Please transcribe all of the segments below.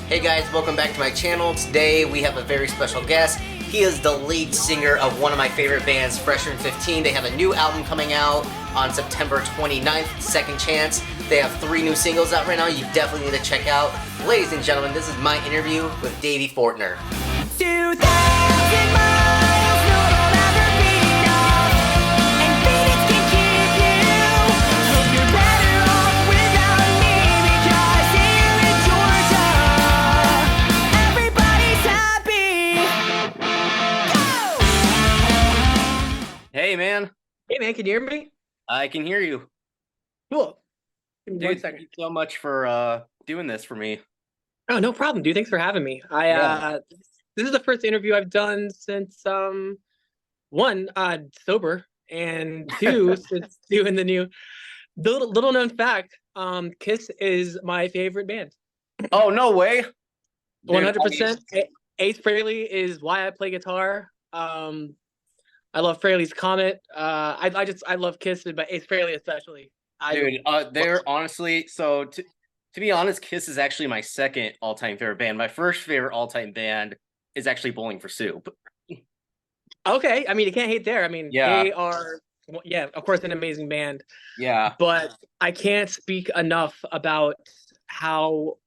Hey guys, welcome back to my channel. Today we have a very special guest. He is the lead singer of one of my favorite bands, Freshman 15. They have a new album coming out on September 29th, Second Chance. They have 3 new singles out right now you definitely need to check out. Ladies and gentlemen, this is my interview with Davey Fortner. 2,000 miles, no, they'll never be enough, and Phoenix can keep you. Hope you're better off without me, because here in Georgia, everybody's happy. Go! Hey man, Hey man, can you hear me? I can hear you. Cool. Give me Dude, 1 thank second. you so much for doing this for me. Oh, no problem, dude. Thanks for having me. This is the first interview I've done since one, sober, and two, since doing the new little known fact, Kiss is my favorite band. Oh, no way. Dude, 100%. Ace Frehley is why I play guitar. I love Frehley's Comet. I love Kiss, but Ace Frehley especially. They're honestly, so to be honest, Kiss is actually my second all-time favorite band. My first favorite all-time band is actually Bowling for Soup. Okay, I mean, you can't hate there. I mean, Yeah. they are, well, yeah, of course, an amazing band. Yeah. But I can't speak enough about how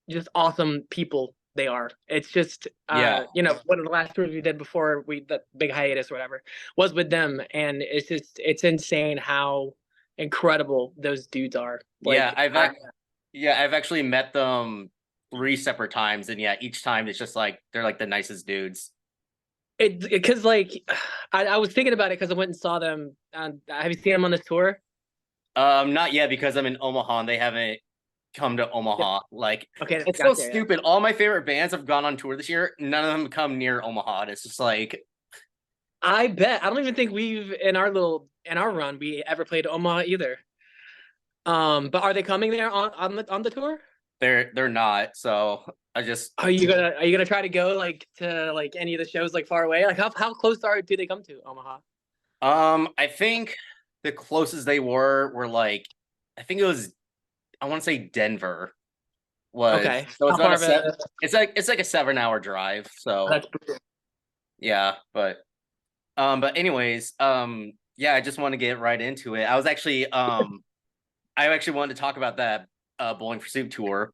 just awesome people they are. It's just, Yeah. one of the last tours we did before the big hiatus or whatever was with them, and it's insane how incredible those dudes are. Yeah, I've actually met them 3 separate times, and yeah, each time it's just like they're like the nicest dudes. Because like I was thinking about it because I went and saw them. Have you seen them on this tour? Not yet because I'm in Omaha and they haven't come to Omaha. Like, Okay, it's so stupid. All my favorite bands have gone on tour this year. None of them come near Omaha. And it's just like, I bet. I don't even think we've in our run we ever played Omaha either. But are they coming there on the tour? they're not. So I just Are you gonna try to go like to like any of the shows like far away? Like how close do they come to Omaha? I think the closest they were like, I think it was, I want to say Denver was. Okay. So it's How not far of a it's like a 7-hour drive. So that's yeah, but anyways, yeah, I just want to get right into it. I actually wanted to talk about that Bowling for Soup tour.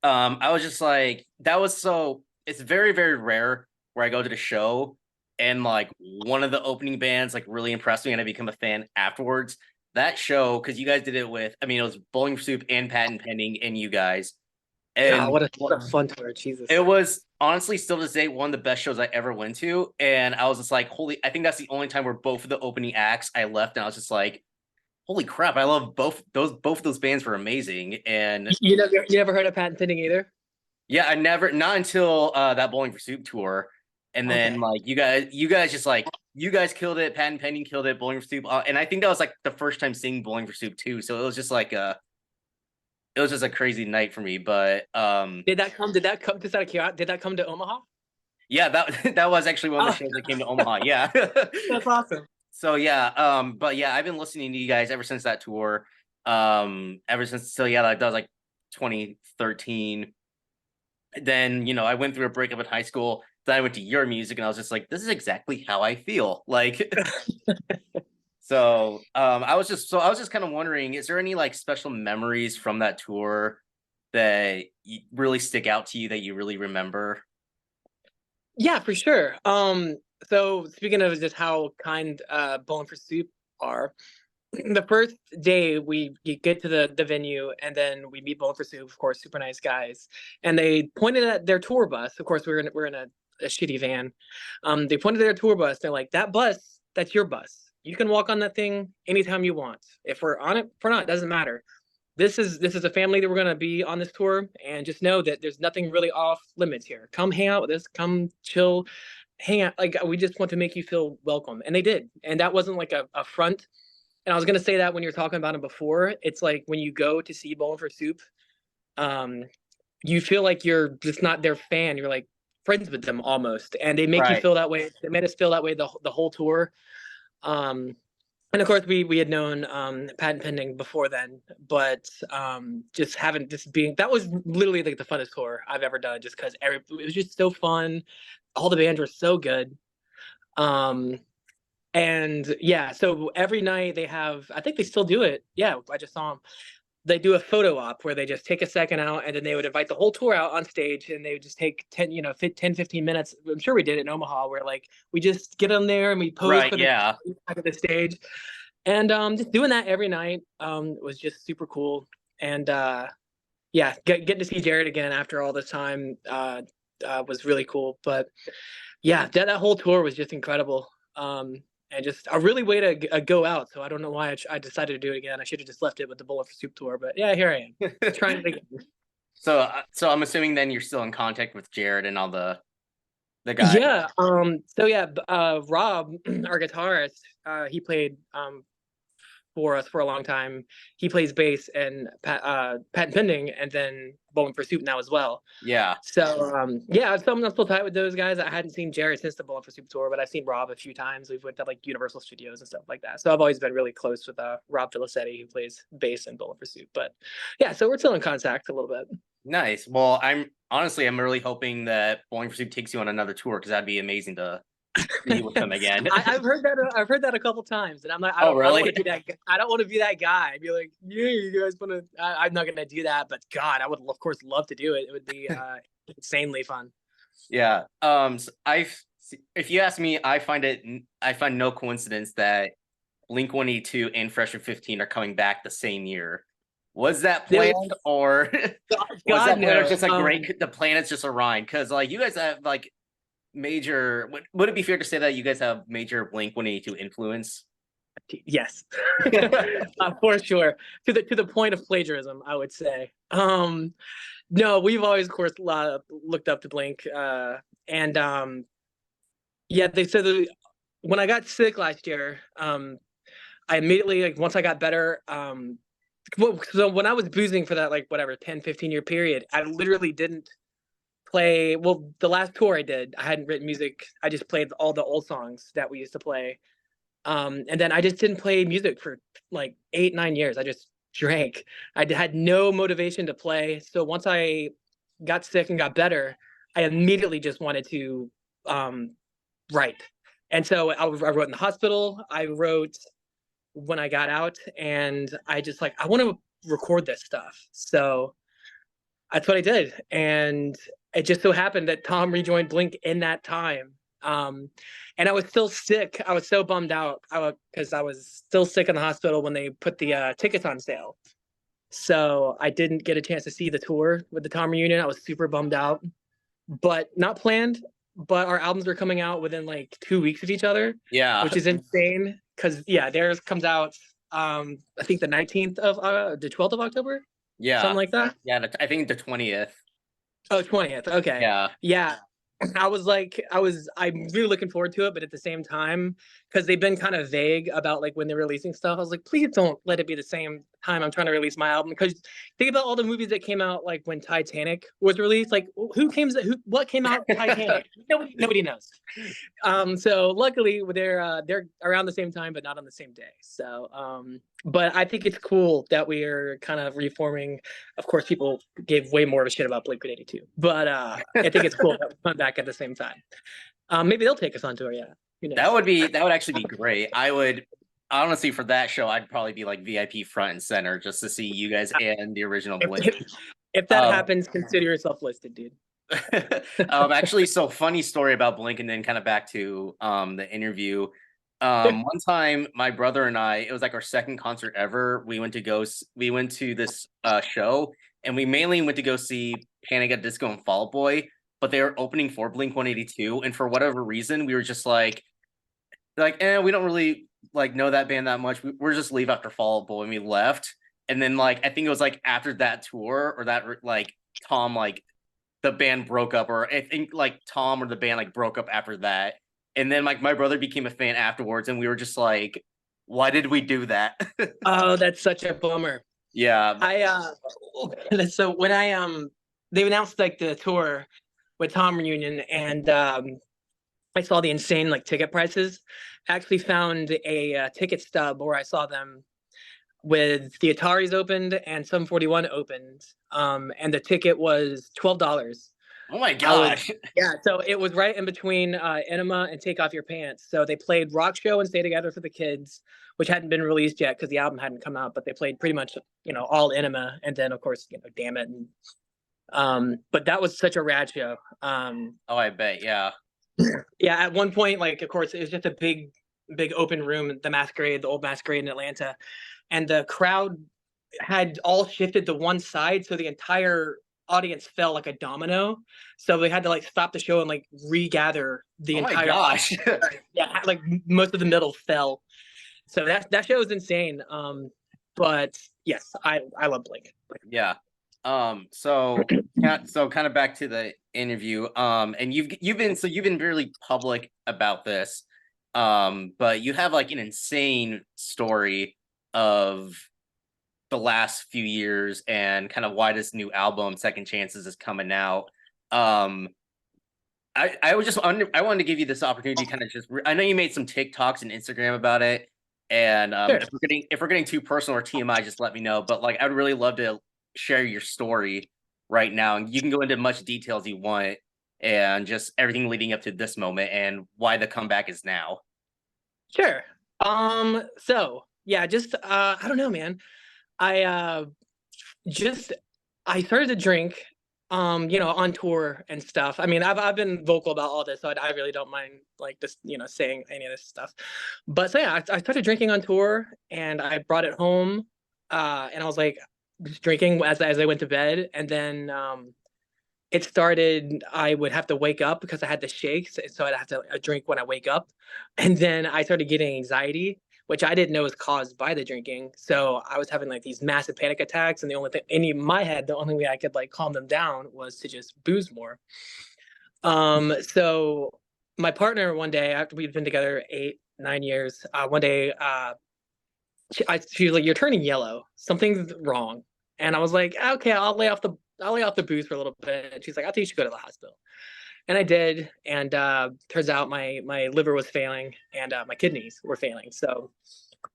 I was just like, it's very, very rare where I go to the show and like one of the opening bands like really impressed me and I become a fan afterwards. That show, because you guys did it with, I mean, it was Bowling for Soup and Patent Pending and you guys. And what a fun tour, Jesus. it was honestly still to this day one of the best shows I ever went to. And I was just like, I think that's the only time where both of the opening acts I left and I was just like, holy crap, I love both of those bands were amazing. And You never heard of Patent Pending either? yeah, not until that Bowling for Soup tour. And then like you guys just like, you guys killed it, Patent Pending killed it, Bowling for Soup. And I think that was like the first time seeing Bowling for Soup too. So it was just like it was just a crazy night for me. But Did that come did that come to Omaha? yeah, that was actually one of the shows that came to Omaha. Yeah. That's awesome. So yeah, but yeah, I've been listening to you guys ever since that tour. Ever since, so yeah, like that was like 2013. Then, I went through a breakup in high school. Then I went to your music and I was just like, this is exactly how I feel. Like so I was just kind of wondering, is there any like special memories from that tour that really stick out to you that you really remember? Yeah, for sure. So speaking of just how kind Bowling for Soup are, the first day you get to the venue and then we meet Bowling for Soup, of course, super nice guys. And they pointed at their tour bus. Of course, we're in a shitty van. They pointed at their tour bus. They're like, that bus, that's your bus. You can walk on that thing anytime you want. If we're on it, if we're not, it doesn't matter. This is a family that we're gonna be on this tour, and just know that there's nothing really off limits here. Come hang out with us, come chill, hang out. Like we just want to make you feel welcome. And they did. And that wasn't like a front. And I was gonna say that when you're talking about it before, it's like when you go to see Bowling for Soup, you feel like you're just not their fan, you're like friends with them almost. And they make you feel that way. They made us feel that way the whole tour. And of course we had known Patent Pending before then, but just having just being that was literally like the funnest tour I've ever done, just because it was just so fun. All the bands were so good. Um and yeah, so every night they have, I think they still do it. Yeah, I just saw them. They do a photo op where they just take a second out and then they would invite the whole tour out on stage and they would just take 10, 10, 15 minutes. I'm sure we did it in Omaha where like we just get on there and we pose Right, for the yeah. back of the stage. And just doing that every night was just super cool. And yeah, getting to see Jared again after all this time was really cool. But yeah, that whole tour was just incredible. And just a really way to go out. So I don't know why I decided to do it again. I should have just left it with the Bullet for Soup tour. But yeah, here I am trying it again. So I'm assuming then you're still in contact with Jared and all the guys. Yeah. So yeah, Rob, our guitarist, he played for us for a long time. He plays bass and Patent Pending, and then Bowling for Soup now as well. Yeah. So yeah, I'm still tight with those guys. I hadn't seen Jared since the Bowling for Soup tour, but I've seen Rob a few times. We've went to like Universal Studios and stuff like that. So I've always been really close with Rob Filicetti, who plays bass in Bowling for Soup. But yeah, so we're still in contact a little bit. Nice. Well, I'm really hoping that Bowling for Soup takes you on another tour because that'd be amazing to see with them again. I've heard that. I've heard that a couple times, and I'm like, I Oh, don't want really? to be that. I don't want to be that guy. I'd be like, yeah, you guys want to? I'm not gonna do that. But God, I would of course love to do it. It would be insanely fun. Yeah. If you ask me, I find no coincidence that Blink-182 and Fresh and 15 are coming back the same year. Was that planned, or was that planned, or just like great? The planets just aligned because like you guys have like major. Would it be fair to say that you guys have major Blink-182 influence? Yes, for sure. To the point of plagiarism, I would say. No, we've always, of course, looked up to Blink, and yeah, they said that when I got sick last year, I immediately, like, once I got better, so when I was boozing for that, like, whatever, 10, 15-year period, I literally didn't play. Well, the last tour I did, I hadn't written music. I just played all the old songs that we used to play. And then I just didn't play music for like 8, 9 years. I just drank. I had no motivation to play. So once I got sick and got better, I immediately just wanted to write. And so I wrote in the hospital. I wrote when I got out, and I just like, I want to record this stuff. So that's what I did. And it just so happened that Tom rejoined Blink in that time. And I was still sick. I was so bummed out because I was still sick in the hospital when they put the tickets on sale. So I didn't get a chance to see the tour with the Tom reunion. I was super bummed out, but not planned. But our albums are coming out within like 2 weeks of each other. Yeah, which is insane because yeah, theirs comes out I think the 19th of the 12th of October. Yeah, something like that. Yeah, I think the 20th. Oh, 20th. Okay. Yeah. I'm really looking forward to it, but at the same time, because they've been kind of vague about like when they're releasing stuff, I was like, please don't let it be the same time I'm trying to release my album. Because think about all the movies that came out like when Titanic was released. Like what came out Titanic? Nobody knows. So luckily they're around the same time, but not on the same day. So but I think it's cool that we are kind of reforming. Of course, people gave way more of a shit about Blink-182, but I think it's cool that we come back at the same time. Maybe they'll take us on tour. Yeah, that would actually be great. I would honestly, for that show, I'd probably be like VIP front and center just to see you guys and the original Blink. If that happens, consider yourself listed, dude. Actually, so funny story about Blink, and then kind of back to the interview. One time my brother and I, it was like our second concert ever. We went to this show, and we mainly went to go see Panic at the Disco and Fall Out Boy, but they were opening for Blink-182, and for whatever reason we were just like we don't really like know that band that much. We're just leave after Fall Out Boy, and we left. And then like I think it was like after that tour, or that like Tom, like the band broke up, or I think like Tom or the band like broke up after that. And then like my brother became a fan afterwards, and we were just like, why did we do that? Oh, that's such a bummer. Yeah. So when they announced like the tour with Tom reunion, and I saw the insane like ticket prices. I actually found a ticket stub where I saw them with the Ataris opened and some 41 opened, and the ticket was $12. Oh my I was gosh. Yeah, so it was right in between Enema and Take Off Your Pants. So they played Rock Show and Stay Together for the Kids, which hadn't been released yet because the album hadn't come out, but they played pretty much all Enema, and then of course Damn It. And but that was such a rad show. Oh, I bet. Yeah. Yeah, at one point, like, of course, it was just a big open room, the old Masquerade in Atlanta, and the crowd had all shifted to one side, so the entire audience fell like a domino. So they had to like stop the show and like regather the Oh my entire audience. gosh. Yeah, like most of the middle fell. So that show was insane. But yes, I love Blink. Yeah. So kind of back to the interview. And you've been really public about this. But you have like an insane story of the last few years and kind of why this new album, Second Chances, is coming out. I wanted to give you this opportunity, kind of I know you made some TikToks and Instagram about it. And Sure. if we're getting too personal or TMI, just let me know. But like, I'd really love to share your story right now, and you can go into much detail as you want, and just everything leading up to this moment and why the comeback is now. Sure. So yeah, just I don't know, man. I just I started to drink, on tour and stuff. I mean, I've been vocal about all this, so I really don't mind like this, saying any of this stuff. But so yeah, I started drinking on tour, and I brought it home, and I was like just drinking as I went to bed, and then it started. I would have to wake up because I had the shakes, so I'd have to drink when I wake up, and then I started getting anxiety, which I didn't know was caused by the drinking. So I was having like these massive panic attacks, and the only thing in my head, the only way I could like calm them down was to just booze more. So my partner one day after we'd been together 8, 9 years, one day, she was like, "You're turning yellow. Something's wrong." And I was like, "Okay, I'll lay off the booze for a little bit." And she's like, "I think you should go to the hospital." And I did, and turns out my liver was failing, and my kidneys were failing. So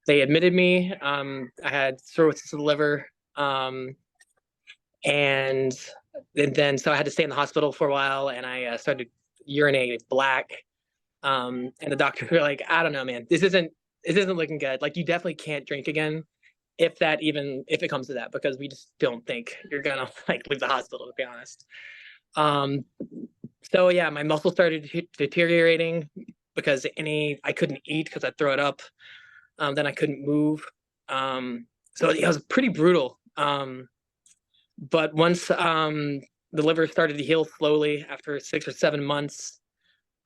they admitted me. I had cirrhosis of the liver, and then so I had to stay in the hospital for a while, and I started urinating black. And the doctor were like, "I don't know, man. This isn't looking good. Like, you definitely can't drink again, if it comes to that, because we just don't think you're gonna like leave the hospital, to be honest." Um, so yeah, my muscles started deteriorating because I couldn't eat because I'd throw it up. Then I couldn't move. So it was pretty brutal. But once the liver started to heal slowly after 6 or 7 months,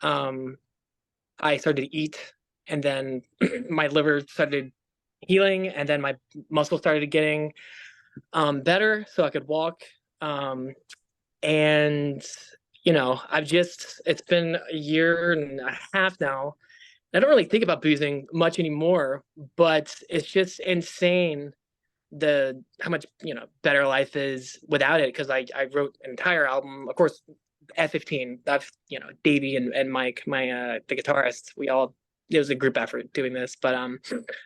I started to eat, and then my liver started healing, and then my muscles started getting better, so I could walk. And it's been a year and a half now. I don't really think about boozing much anymore, but it's just insane how much better life is without it, because I wrote an entire album, of course, F15. That's Davey and Mike, my the guitarist. It was a group effort doing this, but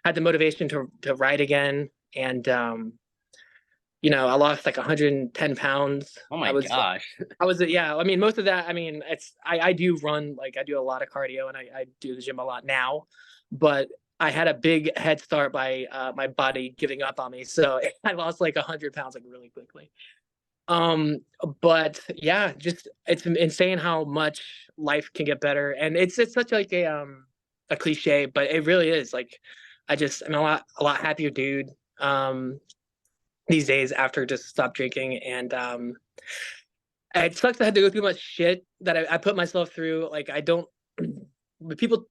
had the motivation to write again, and I lost like 110 pounds. Oh my gosh. Yeah. I mean, most of that, I mean, I do run, like I do a lot of cardio, and I do the gym a lot now, but I had a big head start by my body giving up on me. So I lost like 100 pounds like really quickly. But yeah, just it's insane how much life can get better. And it's such like a cliche, but it really is. Like I'm a lot happier dude these days after just stopped drinking. And it sucks I had to go through much shit that I put myself through. Like I don't but people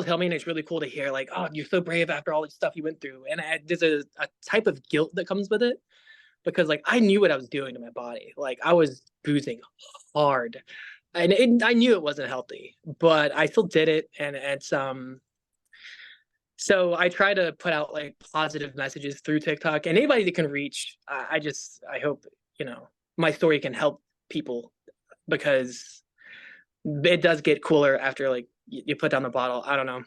tell me, and it's really cool to hear, like, "Oh, you're so brave after all the stuff you went through." And there's a type of guilt that comes with it, because like I knew what I was doing to my body. Like I was boozing hard, and I knew it wasn't healthy, but I still did it. And it's so I try to put out like positive messages through TikTok, and anybody that can reach. I hope my story can help people, because it does get cooler after like you put down the bottle. I don't know.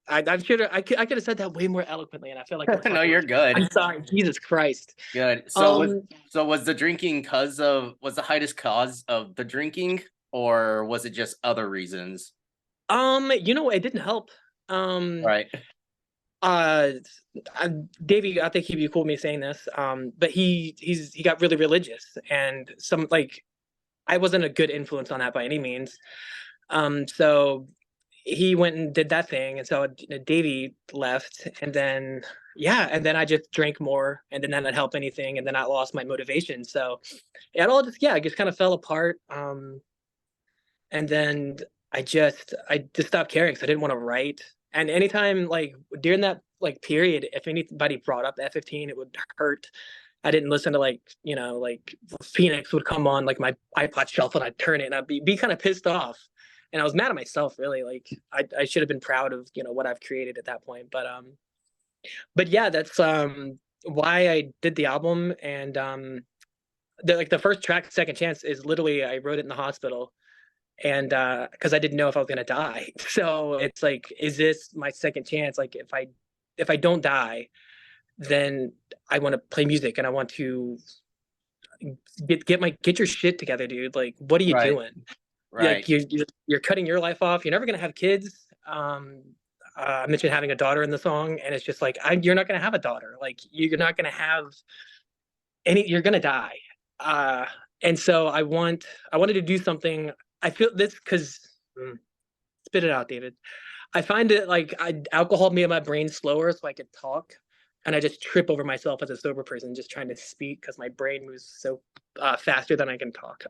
I'm sure I could have said that way more eloquently, and I feel like we're No, fucking you're with. good. I'm sorry, Jesus Christ. Good. Um, So was the drinking was the hiatus cause of the drinking, or was it just other reasons? it didn't help. Um, Right. uh, Davey, I think he'd be cool with me saying this. But he got really religious, and some like I wasn't a good influence on that by any means. So he went and did that thing, and so Davey left, and then yeah, and then I just drank more, and then that didn't help anything, and then I lost my motivation. So it all just yeah, it just kind of fell apart. And then I just stopped caring because I didn't want to write. And anytime like during that like period, if anybody brought up F15, it would hurt. I didn't listen to like like Phoenix would come on like my iPod shuffle and I'd turn it and I'd be kind of pissed off. And I was mad at myself really. Like I should have been proud of what I've created at that point. But yeah, that's why I did the album. And the first track, Second Chance, is literally I wrote it in the hospital, and because I didn't know if I was gonna die. So it's like, is this my second chance? Like if I don't die, then I want to play music and I want to get your shit together, dude. Like, what are you Right. doing? Right. Like you're cutting your life off. You're never gonna have kids. I mentioned having a daughter in the song, and it's just like you're not gonna have a daughter. Like you're not gonna have any. You're gonna die. Uh, and so I wanted to do something. I feel this because spit it out, David. I find it like alcohol made my brain slower so I could talk, and I just trip over myself as a sober person just trying to speak because my brain moves so faster than I can talk.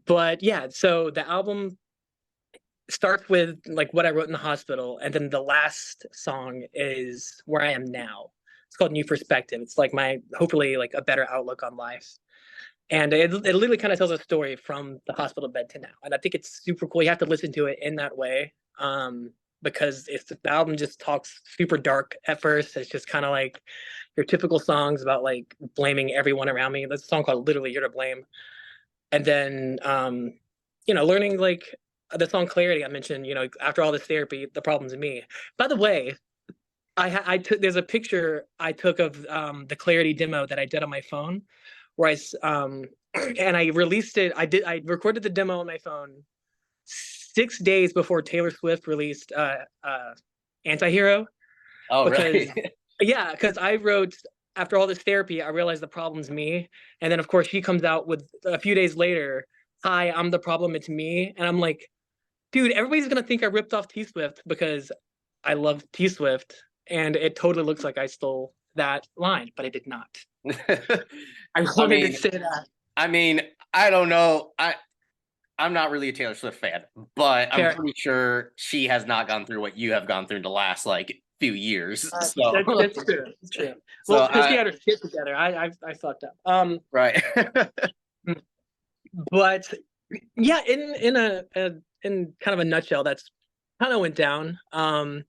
But yeah, so the album starts with like what I wrote in the hospital, and then the last song is where I am now. It's called New Perspective. It's like my hopefully like a better outlook on life. And it literally kind of tells a story from the hospital bed to now. And I think it's super cool. You have to listen to it in that way. Because the album just talks super dark at first. It's just kind of like your typical songs about like blaming everyone around me. There's a song called Literally You're to Blame. And then learning like the song Clarity I mentioned, after all this therapy, the problem's me. By the way, I took there's a picture I took of the Clarity demo that I did on my phone where and I released it. I recorded the demo on my phone 6 days before Taylor Swift released Antihero, Oh, because really? yeah, because I wrote after all this therapy, I realized the problem's me, and then of course she comes out with a few days later, "Hi, I'm the problem. It's me," and I'm like, dude, everybody's gonna think I ripped off T Swift because I love T Swift, and it totally looks like I stole that line, but I did not. I I wanted to mean, say that. I mean, I don't know. I'm not really a Taylor Swift fan, but I'm Fair. pretty sure she has not gone through what you have gone through in the last like few years. That's true. That's true. So Well, because she I had her shit together. I fucked up. right. But yeah, in kind of a nutshell, that's kind of went down. I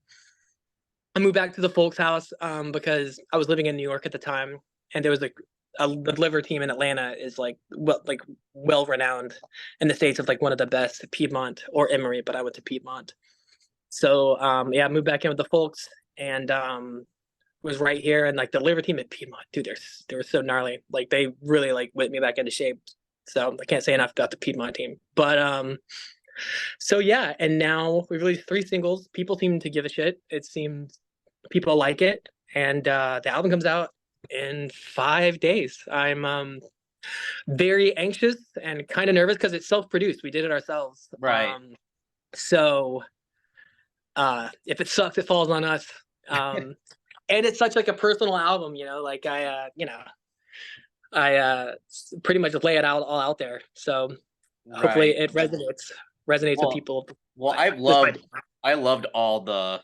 moved back to the folks' house because I was living in New York at the time, and there was the liver team in Atlanta is well renowned in the states of like one of the best, Piedmont or Emory, but I went to Piedmont. So yeah, I moved back in with the folks, and was right here, and like the liver team at Piedmont, dude, they were so gnarly. Like they really like whipped me back into shape. So I can't say enough about the Piedmont team. But so yeah, and now we've released 3 singles. People seem to give a shit. It seems people like it, and the album comes out in 5 days. I'm very anxious and kind of nervous because it's self-produced. We did it ourselves. Right. So if it sucks, it falls on us. And it's such like a personal album, like I pretty much lay it out all out there. So hopefully Right. it resonates with Well, people. well, I loved all the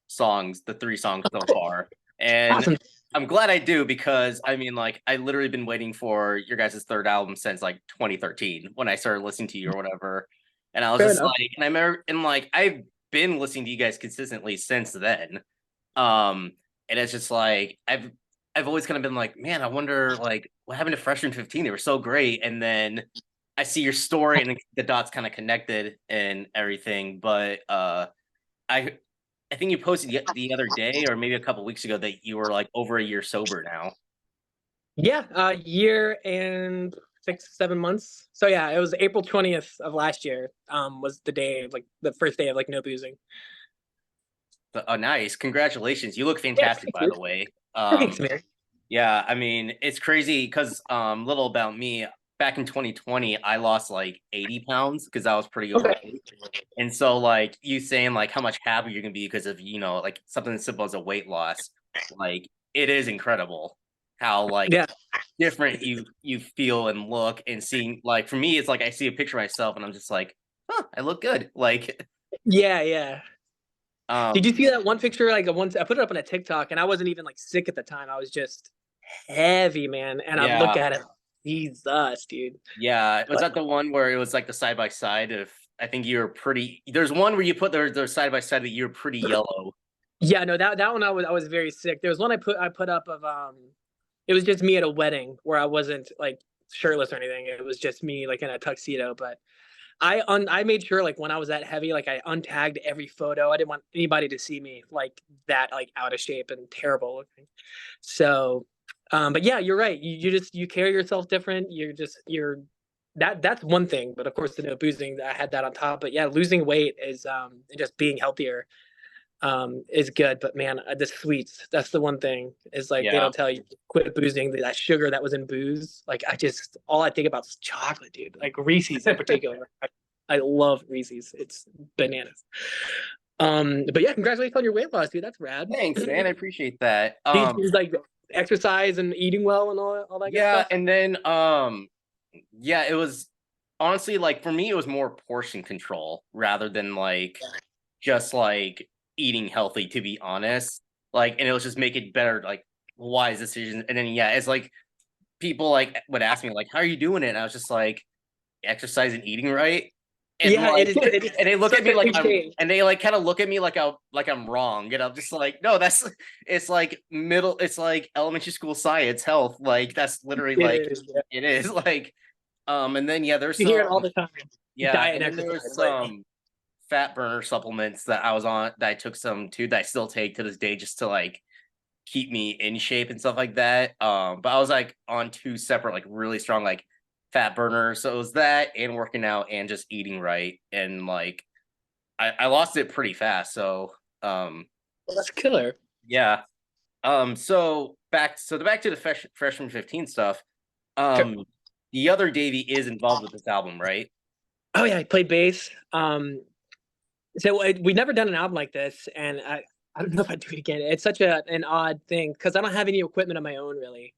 songs, the 3 songs so far. And Awesome. I'm glad I do because I mean, like, I literally been waiting for your guys' third album since like 2013 when I started listening to you or whatever. And I was Fair just enough. like, and I remember, and like, I've been listening to you guys consistently since then. Um, and it's just like, I've always kind of been like, man, I wonder like what happened to Freshman 15? They were so great. And then I see your story and the dots kind of connected and everything, but I I think you posted the other day or maybe a couple weeks ago that you were like over a year sober now. Yeah, a year and 6, 7 months. So yeah, it was April 20th of last year. Was the day like the first day of like no boozing. Oh, nice. Congratulations. You look Yeah, fantastic, thanks, by dude. the way. Thanks, man. Yeah, I mean, it's crazy because little about me, back in 2020, I lost like 80 pounds because I was pretty Okay. overweight. And so like you saying like how much happier you can be because of, like something as simple as a weight loss, like it is incredible how like Yeah. different you feel and look and seeing like for me it's like I see a picture of myself and I'm just like, huh, I look good. Like Yeah, yeah. Did you um see that one picture? Like once I put it up on a TikTok, and I wasn't even like sick at the time. I was just heavy, man. And I look yeah, at it, Jesus, dude. yeah. Was Like, that the one where it was like the side by side of I think you were pretty there's one where you put their side by side that you're pretty yellow. yeah, no, that one I was very sick. There was one I put up of it was just me at a wedding where I wasn't like shirtless or anything. It was just me like in a tuxedo. But I made sure like when I was that heavy, like I untagged every photo. I didn't want anybody to see me like that, like out of shape and terrible looking. So, but yeah, you're right. You just you carry yourself different. You're that's one thing. But of course, the no boozing, I had that on top. But yeah, losing weight is and just being healthier is good. But man, the sweets, that's the one thing is like they Yeah. don't tell you quit boozing that sugar that was in booze. Like I just all I think about is chocolate, dude. Like Reese's in particular. I love Reese's. It's bananas. But yeah, congratulations on your weight loss, dude. That's rad. Thanks, man. I appreciate that. These like exercise and eating well and all that good Yeah, stuff. and then yeah, it was honestly like for me it was more portion control rather than like just like eating healthy to be honest. Like and it was just making better like wise decisions. And then yeah, it's like people like would ask me like how are you doing it? And I was just like exercise and eating right. And Yeah, it like is. It is and they look at such me a like I'm cliche. and they like kind of look at me like I'm wrong. And I'm just like, no, that's it's like middle it's like elementary school science, health. Like that's literally It like is. Yeah. it is like and then yeah, there's You hear some it all the time. yeah, Diet and and then there exercise. was Like, some fat burner supplements that I was on that I took some too that I still take to this day just to like keep me in shape and stuff like that. But I was like on two separate, like really strong, like fat burners. So it was that and working out and just eating right. And like I lost it pretty fast. So well, that's killer. yeah. So back to the freshman 15 stuff. Sure. Um the other Davey is involved with this album, right? Oh yeah, I played bass. So we never done an album like this, and I don't know if I'd do it again. It's such an odd thing because I don't have any equipment of my own really.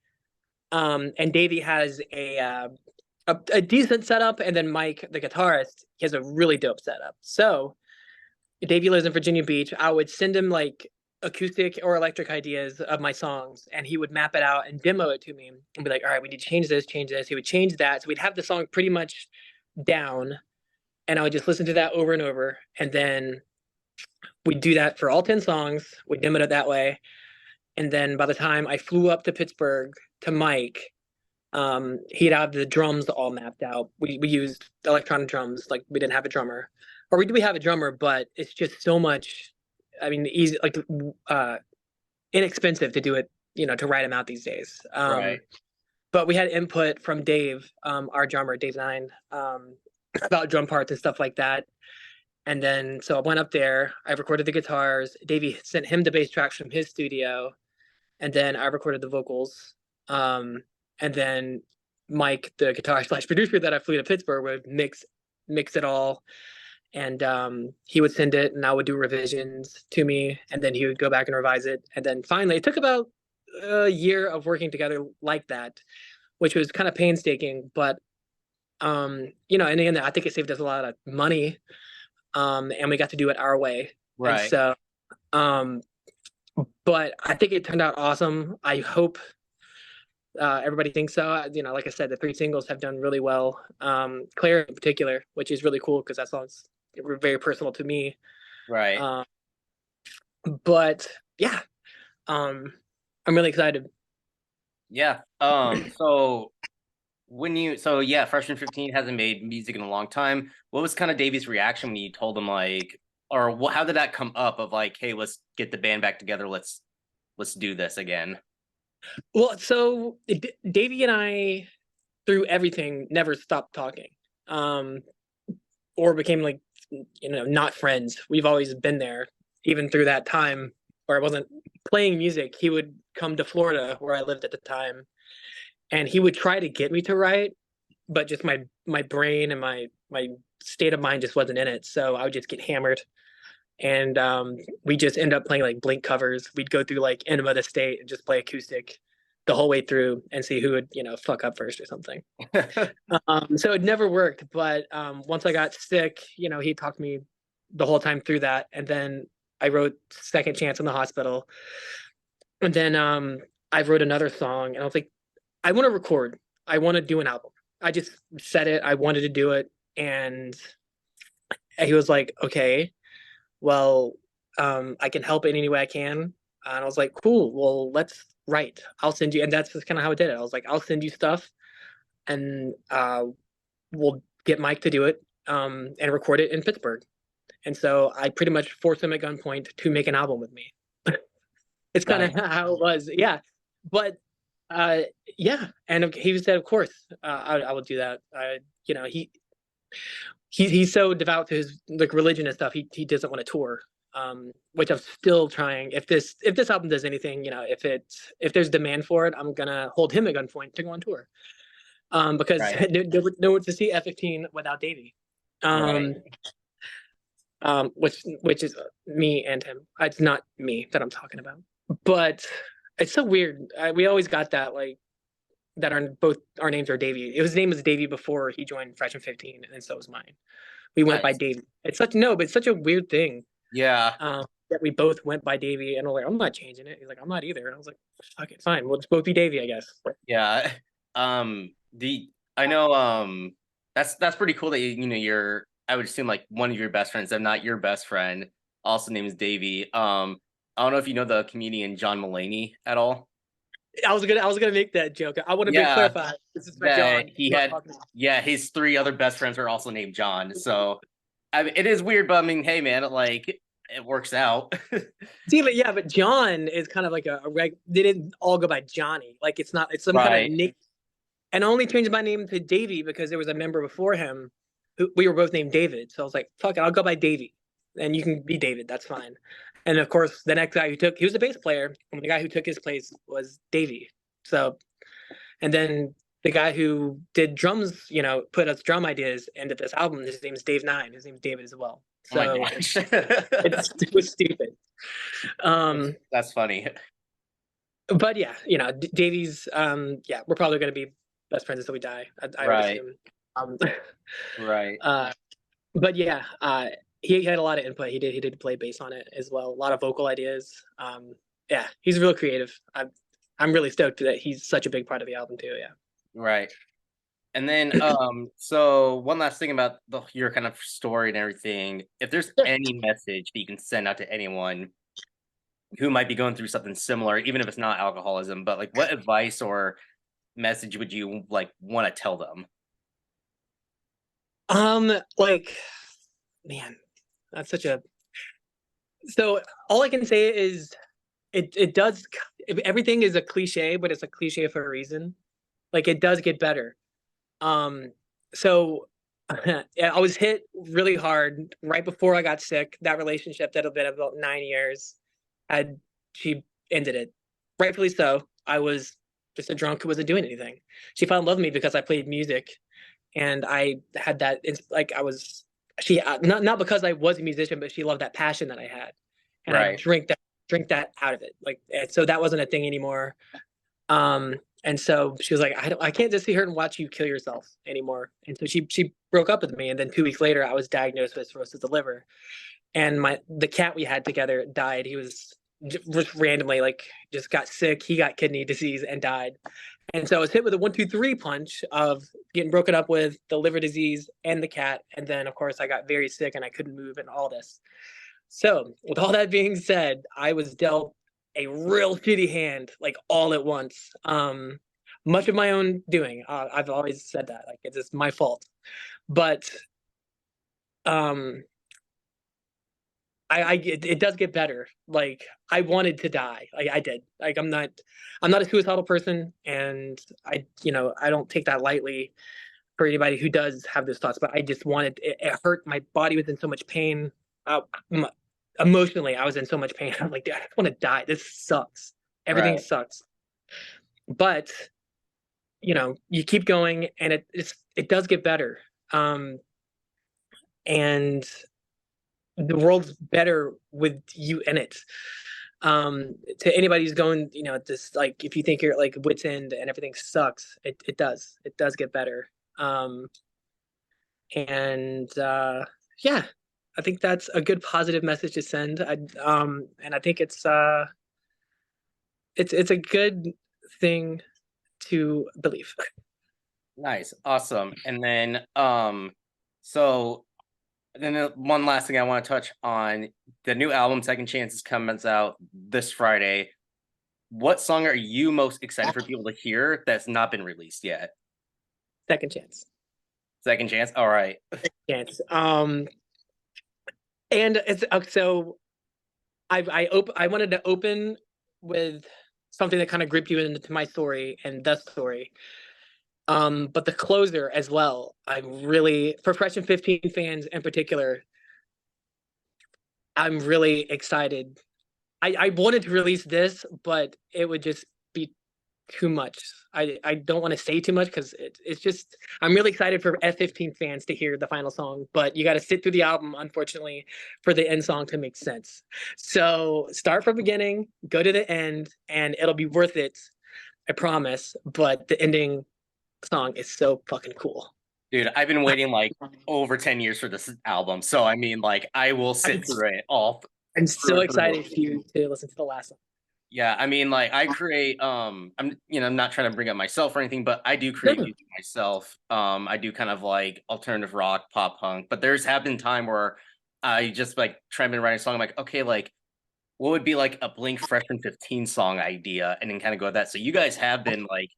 And Davey has a decent setup, and then Mike, the guitarist, he has a really dope setup. So Davey lives in Virginia Beach. I would send him like acoustic or electric ideas of my songs, and he would map it out and demo it to me and be like, all right, we need to change this, change this. He would change that. So we'd have the song pretty much down, and I would just listen to that over and over. And then we'd do that for all 10 songs. We demo it that way. And then by the time I flew up to Pittsburgh to Mike, he'd have the drums all mapped out. We used electronic drums, like we didn't have a drummer, or we have a drummer, but it's just so much. I mean, easy like inexpensive to do it, to write them out these days. Right. But we had input from Dave, our drummer, Dave Nine, about drum parts and stuff like that. And then so I went up there. I recorded the guitars. Davey sent him the bass tracks from his studio, and then I recorded the vocals. And then Mike, the guitar slash producer that I flew to Pittsburgh, would mix it all, and he would send it, and I would do revisions to me, and then he would go back and revise it, and then finally, it took about a year of working together like that, which was kind of painstaking, but in the end, I think it saved us a lot of money, and we got to do it our way, and Right. so, um, but I think it turned out awesome. I hope everybody thinks so. Like I said, the three singles have done really well. Claire in particular, which is really cool because that song's very personal to me. Right. Um, but yeah, I'm really excited. Yeah. So when you so yeah, Freshman 15 hasn't made music in a long time. What was kind of Davey's reaction when you told him like, or how did that come up of like, hey, let's get the band back together, let's do this again? Well, so Davey and I, through everything, never stopped talking, um, or became like, not friends. We've always been there, even through that time where I wasn't playing music. He would come to Florida where I lived at the time, and he would try to get me to write, but just my brain and my state of mind just wasn't in it. So I would just get hammered, and we just end up playing like Blink covers. We'd go through like Enema of the State and just play acoustic the whole way through and see who would fuck up first or something. So it never worked. But once I got sick, he talked to me the whole time through that, and then I wrote Second Chance in the Hospital, and then I wrote another song, and I was like, I want to record. I want to do an album. I just said it. I wanted to do it, and he was like, okay, well, I can help in any way I can. And I was like, cool, well, let's write. I'll send you. And that's just kind of how I did it. I was like, I'll send you stuff, and we'll get Mike to do it, and record it in Pittsburgh. And so I pretty much forced him at gunpoint to make an album with me. It's kind of how it was. Yeah. But yeah. And he said, of course, I will do that. He's so devout to his like religion and stuff. He doesn't want to tour, which I'm still trying. If this album does anything, if there's demand for it, I'm gonna hold him at gunpoint to go on tour, because Right. no one to see F15 without Davey, Right. which is me and him. It's not me that I'm talking about, but it's so weird. We always got that like that both our names are Davey. His name was Davey before he joined Freshman 15, and so was mine. We went by Nice. Davey. But it's such a weird thing, Yeah. that we both went by Davey, and we're like, I'm not changing it. He's like, I'm not either. And I was like, okay, fine. We'll just both be Davey, I guess. Yeah. The I know that's pretty cool that you're I would assume like one of your best friends, if not your best friend, also named is Davey. I don't know if you know the comedian John Mulaney at all. I was gonna make that joke. I want to Yeah, clarify. This is for that John. he had yeah, his three other best friends are also named John. So I mean, it is weird, but I mean, hey man, like it works out. See, but John is kind of like a reg. They didn't all go by Johnny. Like it's not. It's some kind of Right. nick. And I only changed my name to Davey because there was a member before him who we were both named David. So I was like, fuck it, I'll go by Davey. And you can be David, that's fine. And of course, the next guy he was the bass player, and the guy who took his place was Davey. So, and then the guy who did drums, put us drum ideas into this album, his name's Dave Nine. His name's David as well. Oh my So gosh. it was stupid. That's funny. But yeah, Davey's, yeah, we're probably going to be best friends until we die. I would Right. assume. Um, Right. but yeah, he had a lot of input. He did play bass on it as well. A lot of vocal ideas. Yeah, he's real creative. I'm really stoked that he's such a big part of the album too. Yeah. Right. And then so one last thing about your kind of story and everything. If there's any message that you can send out to anyone who might be going through something similar, even if it's not alcoholism, but like what advice or message would you like want to tell them? Like, man, that's such a. So all I can say is, it does. Everything is a cliche, but it's a cliche for a reason. Like it does get better. So yeah, I was hit really hard right before I got sick. That relationship that had been about 9 years, she ended it. Rightfully so. I was just a drunk who wasn't doing anything. She fell in love with me because I played music, and I had that. It's like I was. She not because I was a musician, but she loved that passion that I had, and I Right. drink that out of it. Like so that wasn't a thing anymore. And so she was like, I can't just sit here and watch you kill yourself anymore. And so she broke up with me. And then 2 weeks later, I was diagnosed with cirrhosis of the liver. And the cat we had together died. He was just randomly just got sick. He got kidney disease and died. And so I was hit with a 1, 2, 3 punch of getting broken up with, the liver disease, and the cat. And then of course I got very sick and I couldn't move and all this. So with all that being said, I was dealt a real shitty hand, like all at once. much of my own doing. I've always said that, like it's just my fault. But um, it does get better. Like I wanted to die. Like I did. Like I'm not a suicidal person, and I don't take that lightly for anybody who does have those thoughts. But I just wanted it hurt. My body was in so much pain. Uh, Emotionally, I was in so much pain. I'm like, dude, I just want to die. This sucks. Everything Right. sucks. But you keep going, and it does get better. And the world's better with you in it. To anybody who's going, this, like, if you think you're like wit's end and everything sucks, it does get better. Um, and yeah, I think that's a good positive message to send. And I think it's a good thing to believe. Nice. Awesome. And then so then one last thing I want to touch on, the new album Second Chances comes out this Friday. What song are you most excited for people to hear that's not been released yet? Second chance. Second Chance. All right. Chance. And it's so I wanted to open with something that kind of gripped you into my story and the story. But the closer as well, I'm really, for Fresh and 15 fans in particular, I'm really excited. I wanted to release this, but it would just be too much. I don't want to say too much because it's just, I'm really excited for F15 fans to hear the final song, but you got to sit through the album, unfortunately, for the end song to make sense. So start from beginning, go to the end, and it'll be worth it. I promise. But the ending song is so fucking cool. Dude, I've been waiting like over 10 years for this album. So I mean, like, I will sit through it all. I'm so excited for you to listen to the last song. Yeah, I mean, like, I create I'm I'm not trying to bring up myself or anything, but I do create music myself. I do kind of like alternative rock, pop punk, but there's have been time where I just like try and write a song. I'm like, okay, like what would be like a Blink Freshman 15 song idea, and then kind of go with that. So you guys have been like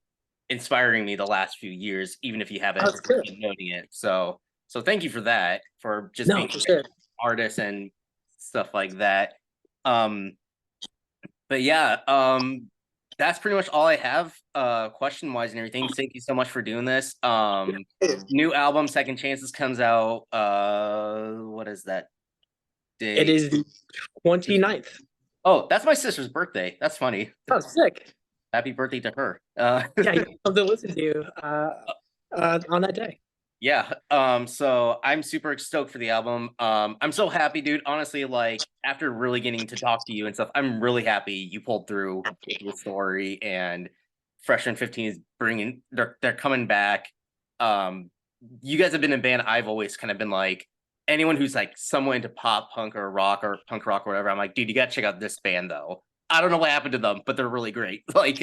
inspiring me the last few years, even if you haven't been noting it. So thank you for that, for just being an artist and stuff like that. But yeah, that's pretty much all I have question wise and everything. Thank you so much for doing this. New album Second Chances comes out what is that day? It is the 29th. Oh, that's my sister's birthday. That's funny. Oh, sick. Happy birthday to her. Yeah, you have to listen to you on that day. Yeah. So I'm super stoked for the album. I'm so happy, dude. Honestly, like after really getting to talk to you and stuff, I'm really happy you pulled through the story, and Freshman 15 is they're coming back. You guys have been a band I've always kind of been like, anyone who's like somewhat into pop punk or rock or punk rock or whatever, I'm like, dude, you gotta check out this band though. I don't know what happened to them, but they're really great. Like,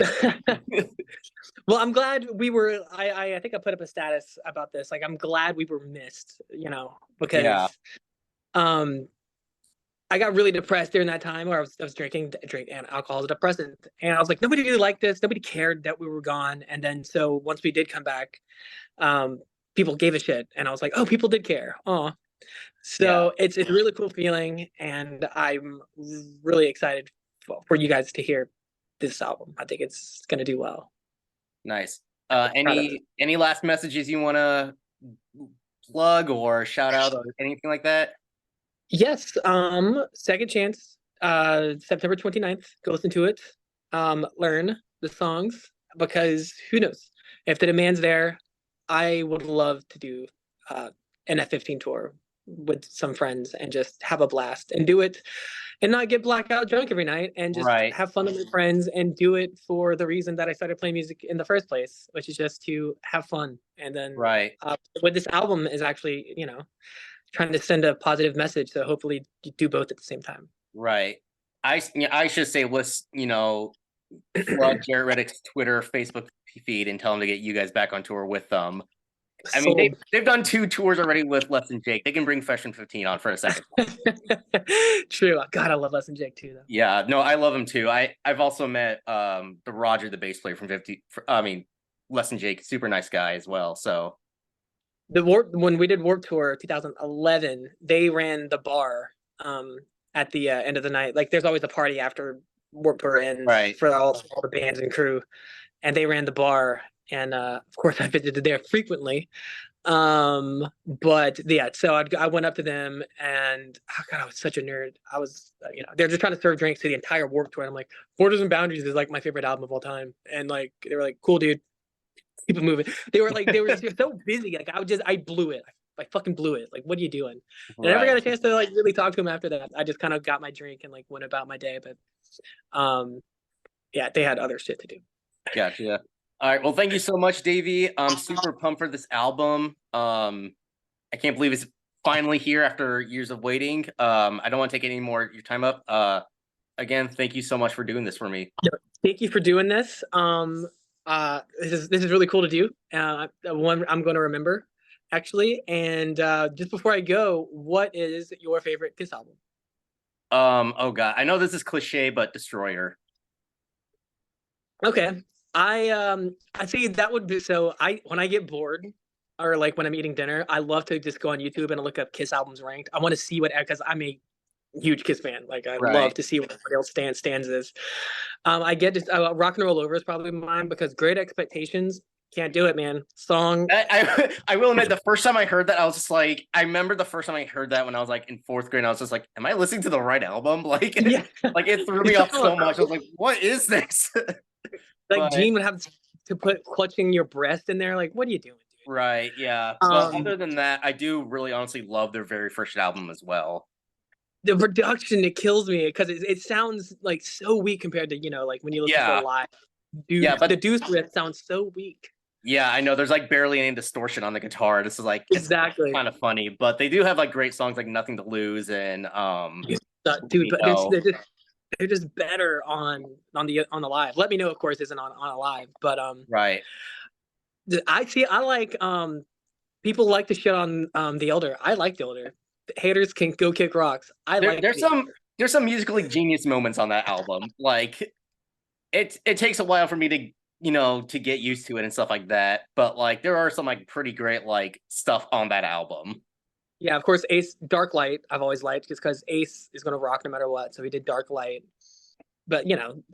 well, I'm glad we were. I think I put up a status about this. Like, I'm glad we were missed. Because I got really depressed during that time where I was drinking and alcohol as a depressant, and I was like, nobody really liked this. Nobody cared that we were gone. And then so once we did come back, people gave a shit, and I was like, oh, people did care. Oh, so it's a really cool feeling, and I'm really excited for you guys to hear this album. I think it's gonna do well. Nice. Any last messages you want to plug or shout out or anything like that? Yes. Second Chance, September 29th. Go listen to it. Learn the songs, because who knows, if the demand's there. I would love to do an F15 tour with some friends and just have a blast and do it and not get blackout drunk every night, and just have fun with my friends and do it for the reason that I started playing music in the first place, which is just to have fun. And then with this album is actually, trying to send a positive message. So hopefully you do both at the same time. Right. I should say, let's, plug Jared Reddick's Twitter, Facebook feed and tell them to get you guys back on tour with them. I mean, they've done 2 tours already with Les and Jake. They can bring Freshman 15 on for a second. True. God, I love Les and Jake too, though. Yeah, no, I love them too. I've also met the Roger, the bass player from 50. Les and Jake, super nice guy as well. So When we did Warp Tour 2011, they ran the bar at the end of the night. Like there's always a party after Warp Tour ends right. for all the bands and crew, and they ran the bar. And of course, I visited there frequently. But yeah, so I went up to them, and oh God, I was such a nerd. I was, they're just trying to serve drinks to the entire Warp Tour. And I'm like, Borders and Boundaries is like my favorite album of all time. And like, they were like, cool, dude, keep it moving. They were so busy. Like I blew it. I fucking blew it. Like, what are you doing? And I never got a chance to like really talk to him after that. I just kind of got my drink and like went about my day. But yeah, they had other shit to do. Gotcha. All right. Well, thank you so much, Davey. I'm super pumped for this album. I can't believe it's finally here after years of waiting. I don't want to take any more of your time up. Again, thank you so much for doing this for me. Thank you for doing this. This is really cool to do. One I'm going to remember, actually. And just before I go, what is your favorite Kiss album? Oh God, I know this is cliche, but Destroyer. Okay. I see that would be so. When I get bored or like when I'm eating dinner, I love to just go on YouTube and look up Kiss albums ranked. I want to see what, because I'm a huge Kiss fan. Like I love to see what everybody else stands is. I get this. Rock and Roll Over is probably mine because Great Expectations, can't do it, man. Song. I will admit, the first time I heard that, I was just like, I remember the first time I heard that when I was like in 4th grade. I was just like, am I listening to the right album? Like, Yeah. like it threw me off so much. I was like, what is this? Like Gene would have to put Clutching Your Breast in there. Like, what are you doing, dude? Right. Yeah. But other than that, I do really honestly love their very first album as well. The production, it kills me because it sounds like so weak compared to like when you listen to it live. Dude, yeah, but the Deuce riff sounds so weak. Yeah, I know. There's like barely any distortion on the guitar. This is like exactly kind of funny, but they do have like great songs like Nothing to Lose and dude, but they're just better on the live. Let Me Know, of course, isn't on a live, but right. I like people like to shit on the Elder. I like the Elder. Haters can go kick rocks. There's some musically genius moments on that album. Like it takes a while for me to get used to it and stuff like that, but like there are some like pretty great like stuff on that album. Yeah, of course, Ace Dark Light I've always liked just because Ace is gonna rock no matter what. So he did Dark Light. But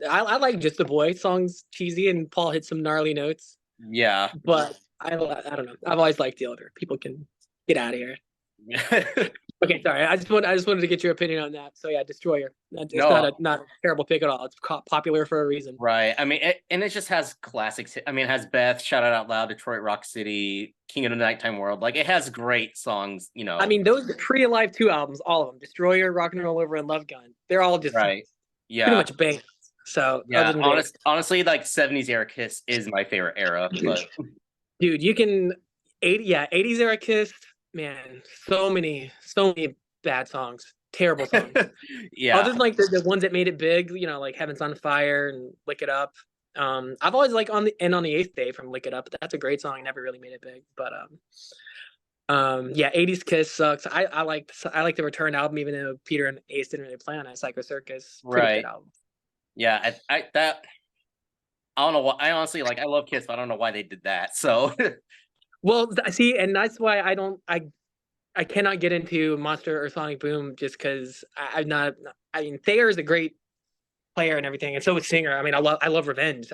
I like Just a Boy songs, cheesy, and Paul hit some gnarly notes. Yeah. But I don't know. I've always liked the Elder. People can get out of here. Okay, sorry. I just wanted to get your opinion on that. So yeah, Destroyer. It's not a terrible pick at all. It's popular for a reason. Right. I mean, it just has classics. I mean, it has Beth, Shout It Out Loud, Detroit Rock City, King of the Nighttime World. Like it has great songs. I mean, those pre-Alive 2 albums, all of them, Destroyer, Rock and Roll Over, and Love Gun. They're all just right. Yeah. Pretty much bangers. So yeah, honestly, like 70s era Kiss is my favorite era. But dude, you can 80s era Kiss. Man, so many bad songs, terrible songs. Yeah, other than like the ones that made it big, like Heaven's on Fire and Lick It Up. I've always like on the 8th Day from Lick It Up. That's a great song. Never really made it big, but yeah, 80s Kiss sucks. I like the Return album, even though Peter and Ace didn't really play on it. Psycho Circus, pretty good album. Yeah, I don't know why. I honestly I love Kiss, but I don't know why they did that. So. Well, see, and that's why I cannot get into Monster or Sonic Boom just because I'm not. I mean, Thayer is a great player and everything, and so is Singer. I mean, I love Revenge.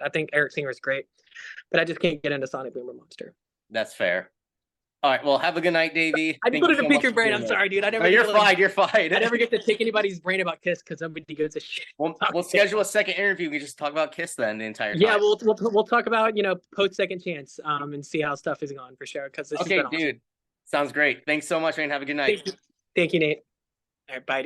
I think Eric Singer is great, but I just can't get into Sonic Boom or Monster. That's fair. All right, well, have a good night, Davey. I just wanted to pick your brain. I'm sorry, dude. You're fine. You're fine. I never get to pick anybody's brain about Kiss because somebody goes to shit. We'll schedule a second interview. We can just talk about Kiss then the entire time. Yeah, we'll talk about post Second Chance and see how stuff is going for sure. Because okay, dude, sounds great. Thanks so much, man. Have a good night. Thank you, Nate. All right, bye.